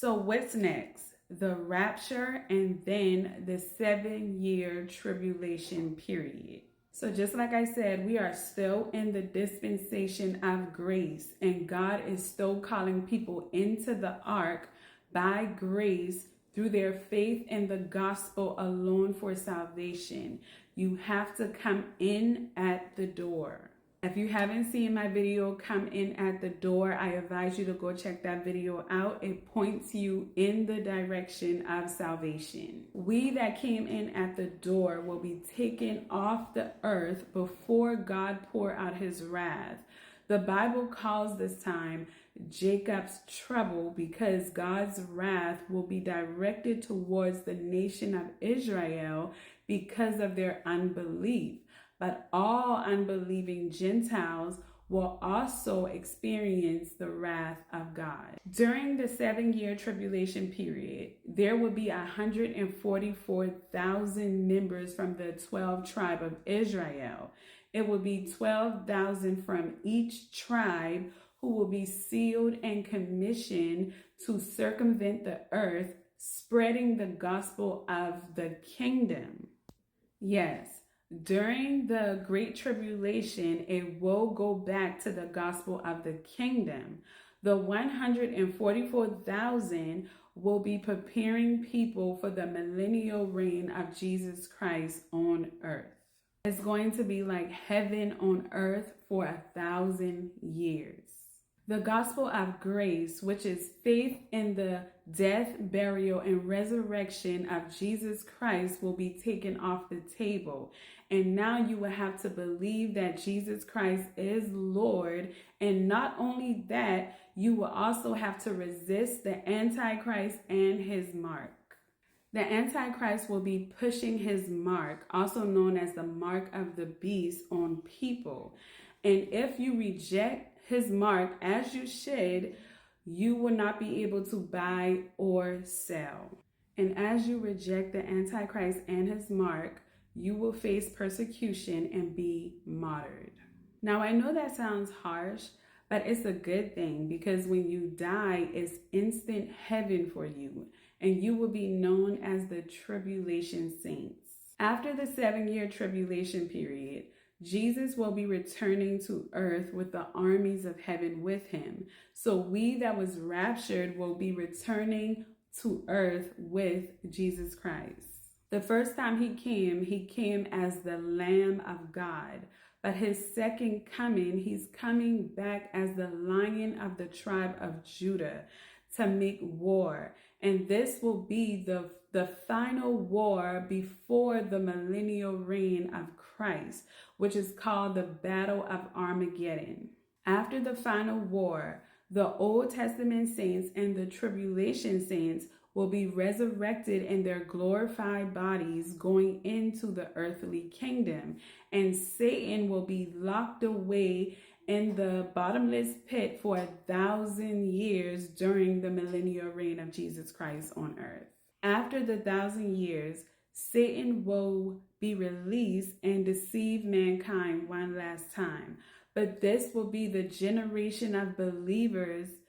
So what's next? The rapture and then the 7-year tribulation period. So just like I said, we are still in the dispensation of grace, and God is still calling people into the ark by grace through their faith in the gospel alone for salvation. You have to come in at the door. If you haven't seen my video, Come In at the Door, I advise you to go check that video out. It points you in the direction of salvation. We that came in at the door will be taken off the earth before God pour out his wrath. The Bible calls this time Jacob's trouble because God's wrath will be directed towards the nation of Israel because of their unbelief. But all unbelieving Gentiles will also experience the wrath of God. During the 7-year tribulation period, there will be 144,000 members from the 12 tribe of Israel. It will be 12,000 from each tribe who will be sealed and commissioned to circumvent the earth, spreading the gospel of the kingdom. Yes. During the Great Tribulation, it will go back to the gospel of the kingdom. The 144,000 will be preparing people for the millennial reign of Jesus Christ on earth. It's going to be like heaven on earth for 1,000 years. The gospel of grace, which is faith in the death, burial, and resurrection of Jesus Christ, will be taken off the table. And now you will have to believe that Jesus Christ is Lord. And not only that, you will also have to resist the Antichrist and his mark. The Antichrist will be pushing his mark, also known as the mark of the beast, on people. And if you reject his mark, as you should, you will not be able to buy or sell. And as you reject the Antichrist and his mark, you will face persecution and be martyred. Now, I know that sounds harsh, but it's a good thing because when you die, it's instant heaven for you, and you will be known as the tribulation saints. After the 7-year tribulation period, Jesus will be returning to earth with the armies of heaven with him. So we that was raptured will be returning to earth with Jesus Christ. The first time he came as the Lamb of God. But his second coming, he's coming back as the Lion of the tribe of Judah to make war. And this will be the final war before the millennial reign of Christ, which is called the Battle of Armageddon. After the final war, the Old Testament saints and the tribulation saints will be resurrected in their glorified bodies going into the earthly kingdom, and Satan will be locked away in the bottomless pit for 1,000 years during the millennial reign of Jesus Christ on earth. After the 1,000 years, Satan will be released and deceive mankind one last time. But this will be the generation of believers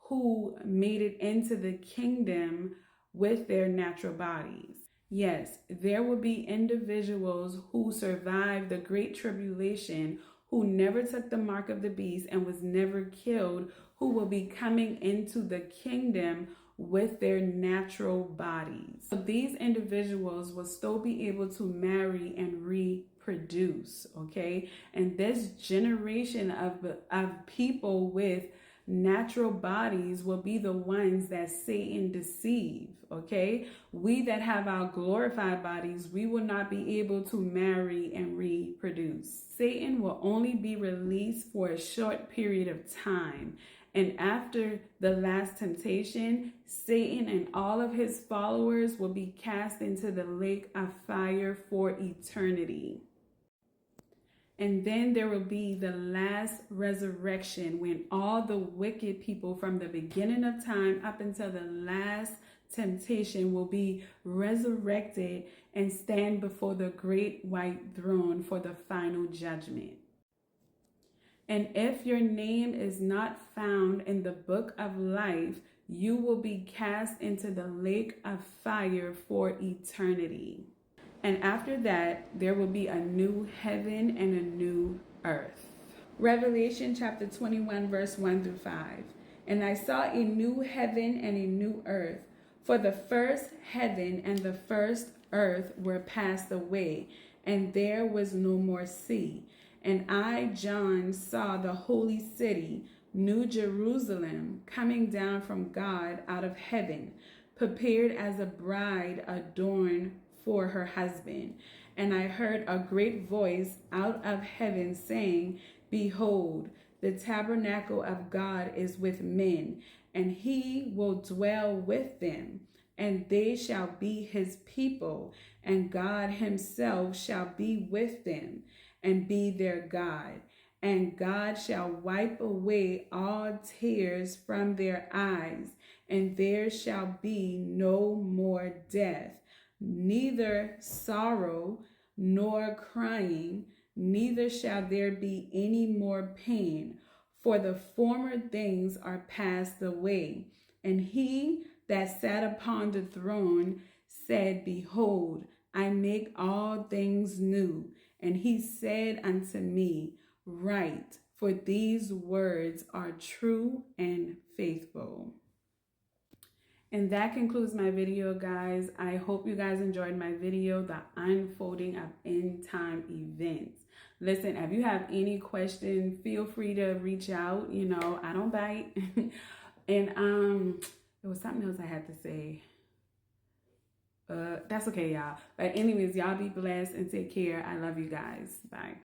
who made it into the kingdom with their natural bodies. Yes, there will be individuals who survived the Great Tribulation, who never took the mark of the beast and was never killed, who will be coming into the kingdom with their natural bodies. So these individuals will still be able to marry and reproduce, okay? And this generation of people with natural bodies will be the ones that Satan deceive, okay? We that have our glorified bodies, we will not be able to marry and reproduce. Satan will only be released for a short period of time. And after the last temptation, Satan and all of his followers will be cast into the lake of fire for eternity. And then there will be the last resurrection when all the wicked people from the beginning of time up until the last temptation will be resurrected and stand before the great white throne for the final judgment. And if your name is not found in the book of life, you will be cast into the lake of fire for eternity. And after that, there will be a new heaven and a new earth. Revelation chapter 21, verse 1 through 5. And I saw a new heaven and a new earth, for the first heaven and the first earth were passed away, and there was no more sea. And I, John, saw the holy city, New Jerusalem, coming down from God out of heaven, prepared as a bride adorned for her husband. And I heard a great voice out of heaven saying, Behold, the tabernacle of God is with men, and he will dwell with them, and they shall be his people, and God himself shall be with them, and be their God. And God shall wipe away all tears from their eyes, and there shall be no more death, neither sorrow nor crying, neither shall there be any more pain, for the former things are passed away. And he that sat upon the throne said, Behold, I make all things new. And he said unto me, Write, for these words are true and faithful. And that concludes my video, guys. I hope you guys enjoyed my video, the unfolding of end time events. Listen, if you have any questions, feel free to reach out. You know, I don't bite. And there was something else I had to say. That's okay, y'all. But anyways, y'all be blessed and take care. I love you guys. Bye.